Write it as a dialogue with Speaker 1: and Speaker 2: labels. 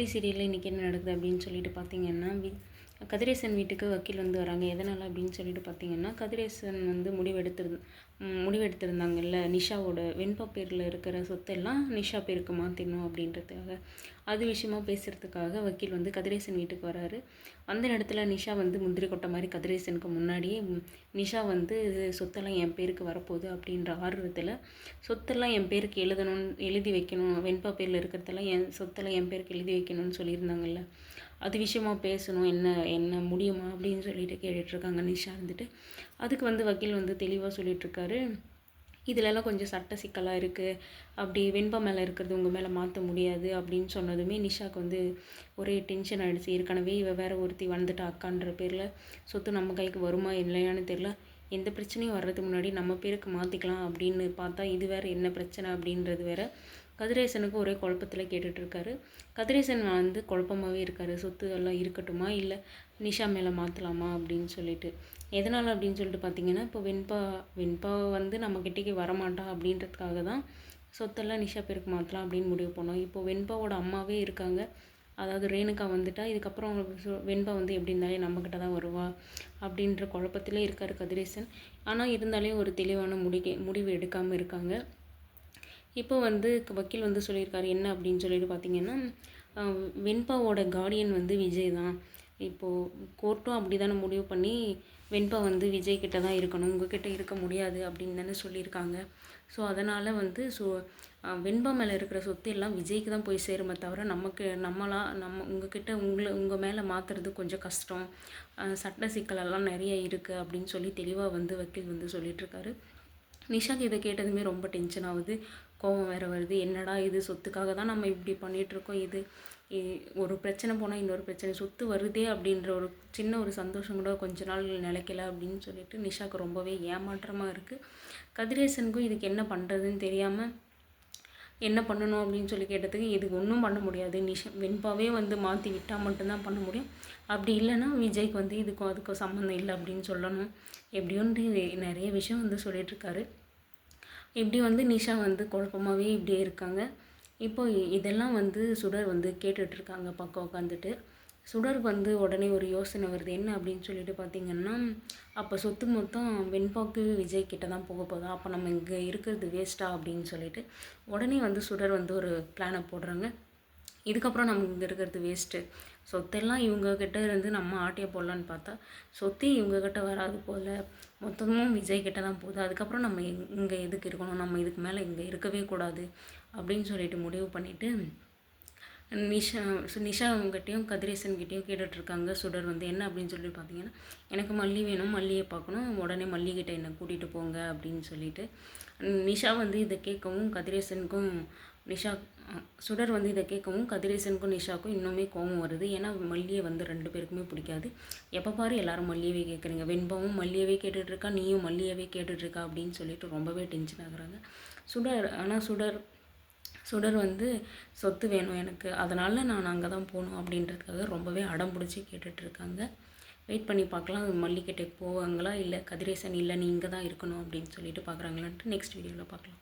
Speaker 1: சீரியலில் இன்றைக்கி என்ன நடக்குது அப்படின்னு சொல்லிட்டு பார்த்தீங்கன்னா, கதிரேசன் வீட்டுக்கு வக்கீல் வந்து வராங்க. எதனால் அப்படின்னு சொல்லிட்டு பார்த்தீங்கன்னா, கதிரேசன் வந்து முடிவெடுத்திருந்தாங்கல்ல, நிஷாவோட வெண்பா பேரில் இருக்கிற சொத்தெல்லாம் நிஷா பேருக்கு மாற்றிடணும் அப்படின்றதுக்காக, அது விஷயமா பேசுகிறதுக்காக வக்கீல் வந்து கதிரேசன் வீட்டுக்கு வராரு. அந்த இடத்துல நிஷா வந்து முந்திரி கொட்டை மாதிரி கதிரேசனுக்கு முன்னாடியே நிஷா வந்து சொத்தெல்லாம் என் பேருக்கு வரப்போகுது அப்படின்ற ஆர்வத்தில் சொத்தெல்லாம் என் பேருக்கு எழுதி வைக்கணும், வெண்பா பேரில் இருக்கிறதெல்லாம் சொத்தெல்லாம் என் பேருக்கு எழுதி வைக்கணும்னு சொல்லியிருந்தாங்கல்ல, அது விஷயமா பேசணும், என்ன என்ன முடியுமா அப்படின்னு சொல்லிட்டு கேட்டுட்ருக்காங்க நிஷா இருந்துட்டு. அதுக்கு வந்து வக்கீல் வந்து தெளிவாக சொல்லிகிட்ருக்காரு, இதிலெல்லாம் கொஞ்சம் சட்ட சிக்கலாக இருக்குது, அப்படி வெண்பா மேலே இருக்கிறது உங்கள் மேலே மாற்ற முடியாது அப்படின்னு சொன்னதுமே நிஷாவுக்கு வந்து ஒரே டென்ஷன் ஆகிடுச்சு. ஏற்கனவே இவ வேறு ஒருத்தி வந்துட்டா அக்கான்ற பேரில், சொத்து நம்ம கைக்கு வருமா இல்லையான்னு தெரில, எந்த பிரச்சனையும் வர்றதுக்கு முன்னாடி நம்ம பேருக்கு மாற்றிக்கலாம் அப்படின்னு பார்த்தா இது வேறு என்ன பிரச்சனை அப்படின்றது வேறு கதிரேசனுக்கு ஒரே குழப்பத்தில் கேட்டுட்ருக்காரு. கதிரேசன் வந்து குழப்பமாகவே இருக்கார், சொத்து எல்லாம் இருக்கட்டுமா இல்லை நிஷா மேலே மாற்றலாமா அப்படின்னு சொல்லிட்டு. எதனால் அப்படின்னு சொல்லிட்டு பார்த்தீங்கன்னா, இப்போ வெண்பா வந்து நம்மக்கிட்டேக்கு வரமாட்டா அப்படின்றதுக்காக தான் சொத்தெல்லாம் நிஷா பேருக்கு மாற்றலாம் அப்படின்னு முடிவு பண்ணோம். இப்போ வெண்பாவோட அம்மாவே இருக்காங்க, அதாவது ரேணுகா வந்துட்டா இதுக்கப்புறம் வெண்பா வந்து எப்படி இருந்தாலே நம்மக்கிட்ட தான் வருவா அப்படின்ற குழப்பத்திலே இருக்கார் கதிரேசன். ஆனால் இருந்தாலே ஒரு தெளிவான முடிவு எடுக்காமல் இருக்காங்க. இப்போ வந்து வக்கீல் வந்து சொல்லியிருக்காரு என்ன அப்படின்னு சொல்லிட்டு பார்த்தீங்கன்னா, வெண்பாவோட கார்டியன் வந்து விஜய் தான். இப்போது கோர்ட்டும் அப்படி தானே முடிவு பண்ணி வெண்பா வந்து விஜய் கிட்ட தான் இருக்கணும், உங்ககிட்ட இருக்க முடியாது அப்படின்னு தானே சொல்லியிருக்காங்க. ஸோ அதனால் வந்து வெண்பா மேலே இருக்கிற சொத்து எல்லாம் விஜய்க்கு தான் போய் சேருமே தவிர நம்ம உங்ககிட்ட உங்கள் மேலே மாற்றுறது கொஞ்சம் கஷ்டம், சட்ட சிக்கலெல்லாம் நிறைய இருக்குது அப்படின்னு சொல்லி தெளிவாக வந்து வக்கீல் வந்து சொல்லிகிட்ருக்காரு. நிஷாக்கு இதை கேட்டதுமே ரொம்ப டென்ஷன் ஆகுது, கோவம் வேறு வருது. என்னடா இது, சொத்துக்காக தான் நம்ம இப்படி பண்ணிகிட்ருக்கோம், இது ஒரு பிரச்சனை போனால் இன்னொரு பிரச்சனை, சொத்து வருதே அப்படின்ற ஒரு சின்ன ஒரு சந்தோஷம் கூட கொஞ்ச நாள் நிலைக்கல அப்படின்னு சொல்லிட்டு நிஷாவுக்கு ரொம்பவே ஏமாற்றமாக இருக்குது. கதிரேசனுக்கும் இதுக்கு என்ன பண்ணுறதுன்னு தெரியாமல் என்ன பண்ணணும் அப்படின்னு சொல்லி கேட்டதுக்கு, இதுக்கு ஒன்றும் பண்ண முடியாது, வெண்பாவே வந்து மாற்றி விட்டால் மட்டும்தான் பண்ண முடியும், அப்படி இல்லைன்னா விஜய்க்கு வந்து அதுக்கும் சம்மந்தம் இல்லை அப்படின்னு சொல்லணும், எப்படியோன்ட்டு நிறைய விஷயம் வந்து சொல்லிகிட்ருக்காரு. இப்படி வந்து நிஷா வந்து குழப்பமாகவே இப்படியே இருக்காங்க. இப்போ இதெல்லாம் வந்து சுடர் வந்து கேட்டுட்ருக்காங்க பக்கம் உட்காந்துட்டு. சுடருக்கு வந்து உடனே ஒரு யோசனை வருது, என்ன அப்படின்னு சொல்லிட்டு பார்த்திங்கன்னா, அப்போ சொத்து மொத்தம் வெண்பாக்கு விஜய் கிட்ட தான் போக போதா, அப்போ நம்ம இங்கே இருக்கிறது வேஸ்ட்டா அப்படின்னு சொல்லிட்டு உடனே வந்து சுடர் வந்து ஒரு பிளானை போடுறாங்க. இதுக்கப்புறம் நம்ம இங்கே இருக்கிறது வேஸ்ட்டு, சொத்தெல்லாம் இவங்கக்கிட்ட இருந்து நம்ம ஆட்டையை போடலான்னு பார்த்தா சொத்தே இவங்கக்கிட்ட வராது போல், மொத்தமும் விஜய்கிட்ட தான் போகுது, அதுக்கப்புறம் நம்ம இங்கே எதுக்கு இருக்கணும், நம்ம இதுக்கு மேலே இங்கே இருக்கவே கூடாது அப்படின்னு சொல்லிட்டு முடிவு பண்ணிவிட்டு நிஷாங்கிட்டையும் கதிரேசன்கிட்டையும் கேட்டுட்ருக்காங்க. சுடர் வந்து என்ன அப்படின்னு சொல்லி பார்த்தீங்கன்னா, எனக்கு மல்லி வேணும், மல்லியை பார்க்கணும், உடனே மல்லிகிட்ட என்னை கூட்டிகிட்டு போங்க அப்படின்னு சொல்லிட்டு நிஷா வந்து இதை கேட்கவும் கதிரேசனுக்கும் சுடர் வந்து இதை கேட்கவும் கதிரேசனுக்கும் நிஷாவுக்கும் இன்னுமே கோபம் வருது. ஏன்னா மல்லியை வந்து 2 பேருக்குமே பிடிக்காது. எப்போ பாரு எல்லாரும் மல்லியவே கேட்குறீங்க, வெண்பாவும் மல்லியவே கேட்டுட்ருக்கா, நீயும் மல்லியவே கேட்டுட்ருக்கா அப்படின்னு சொல்லிட்டு ரொம்பவே டென்ஷன் ஆகுறாங்க ஆனால் சுடர் வந்து சொத்து வேணும் எனக்கு, அதனால் நான் அங்கே தான் போகணும் அப்படின்றதுக்காக ரொம்பவே அடம் பிடிச்சி கேட்டுட்ருக்காங்க. வெயிட் பண்ணி பார்க்கலாம், மல்லிகிட்டே போவாங்களா இல்லை கதிரேசன் இல்லை நீ இங்கே தான் இருக்கணும் அப்படின்னு சொல்லிட்டு பார்க்குறாங்களான்ட்டு நெக்ஸ்ட் வீடியோவில் பார்க்கலாம்.